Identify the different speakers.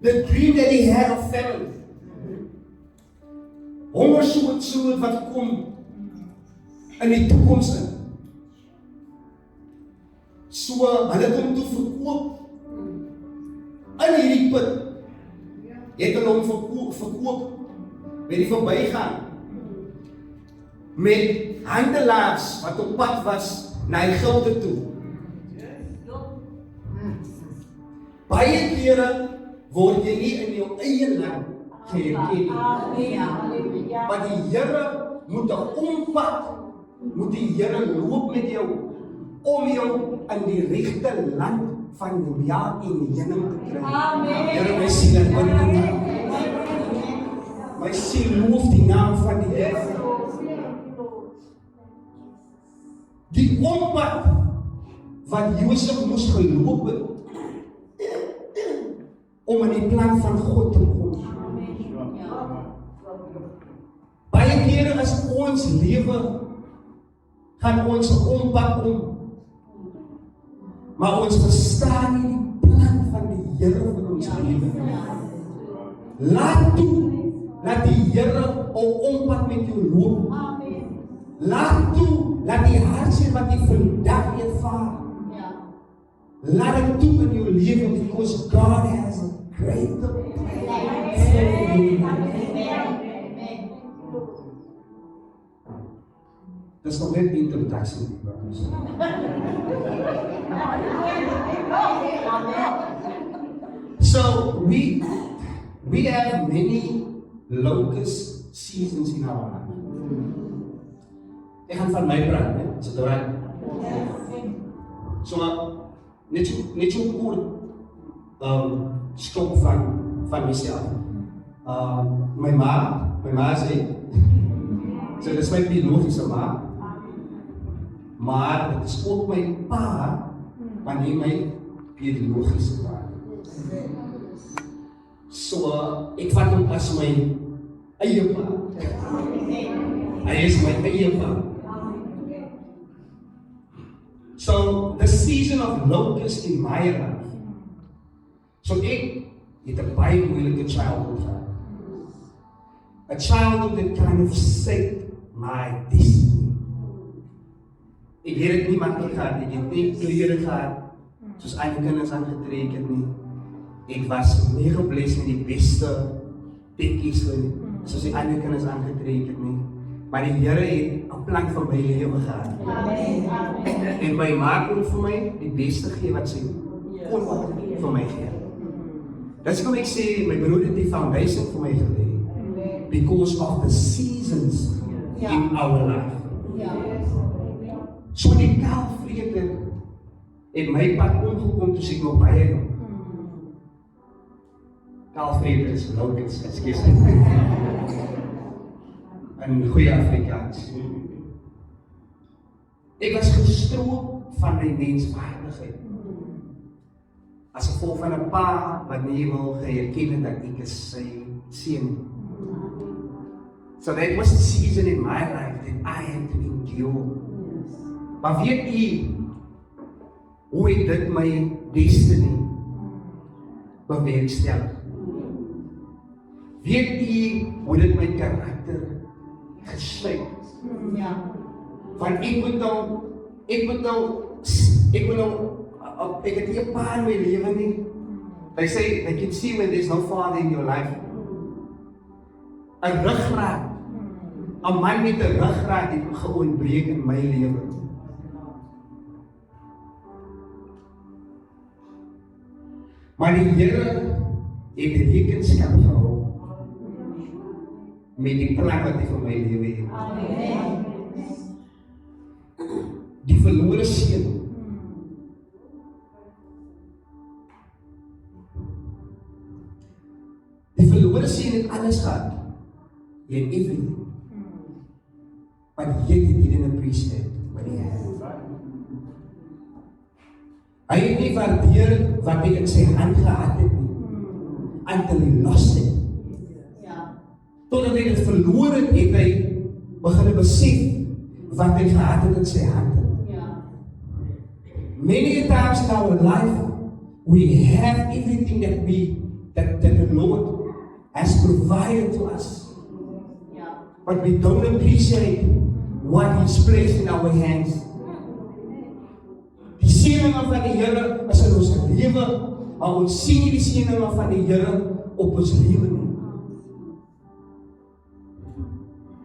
Speaker 1: The dream that he had of family. Hongersnood wat kom in die toekoms in. So, hulle kom toe verkoop in hierdie put. Het hulle hom verkoop met die verbygaan. Met handelaars wat op pad was na Egipte toe. Baie kere word jy nie in jou eie land geherken nie. Maar die Here moet 'n ompad, moet die Here loop met jou om jou in die regte land van ja en heuning te kry. Here, my siel en my siel loof die naam van die Here. Die ompad wat Josef moes geloop het om in die plan van God te kom. Baie kere as ons lewe gaan ons 'n ompad om, maar ons verstaan nie die plan van die Here vir ons lewe. Laat toe dat die Here 'n ompad met jou loop. Laat toe dat die hartseer wat jy vandag ervaar, laat dit toe in jou lewe, because God has a greater plan for you. Dis nog net introductie. So we have many locust seasons in our life. Ek gaan van my praat, né? Is dit alright? So, net so kort stok van myself. My ma sê, so dis my biologiese ma, maar dit is ook my pa, wanneer my biologiese pa. So, ek vat hom as my eie pa. Hy is my eie pa. So, the season of locust in my life. So, ek het 'n baie moeilike childhood gehad. A childhood that kind of shaped my destiny. Ek het dit nie maklik gehad. Ek het nie klere gehad, soos ander kinders aangetrek het nie. Ek was nie gebless met die beste tekkies, soos die ander kinders aangetrek het nie. Maar die Here het 'n plan vir my lewe gehad. En my ma kon vir my die beste gee wat sy kon vir my gee. Dis kom ek sê, my broer het die foundation vir my gelê. Because of the seasons in our life. So die kaalvrede het my pad omgekom toe ek nog baie jong. Kaalvrede is locust, ekskuus. In goeie Afrikaans. Ek was gestroop van my menswaardigheid. As gevolg van 'n pa wat nie wil herken dat ek is sy seun. So that was the season in my life that I had to endure. Maar weet u hoe het dit my destiny bewerkstellig? Weet u hoe dit my karakter gesluit? Want ek het nie 'n pa in my lewe nie. They say, they can see when there's no father in your life. 'n ruggraat, 'n man met 'n ruggraat het geontbreek in my lewe. Maar die Here het rekenskap gehou met die plan wat hy vir my lewe het. Die verlore seun. Die verlore seun het alles gehad. He had everything. But yet he didn't appreciate what he had. Hy het nie waardeer wat hy in sy hand gehad het nie. Until he lost it. Totdat hy dit verloor het, het hy begin besef wat hy gehad het in sy hand. Many times in our life, we have everything that we that the Lord has provided to us. But we don't appreciate what He's placed in our hands. Die seëninge van die Here is in ons lewe, maar ons sien nie die seëninge van die Here op ons lewe nie.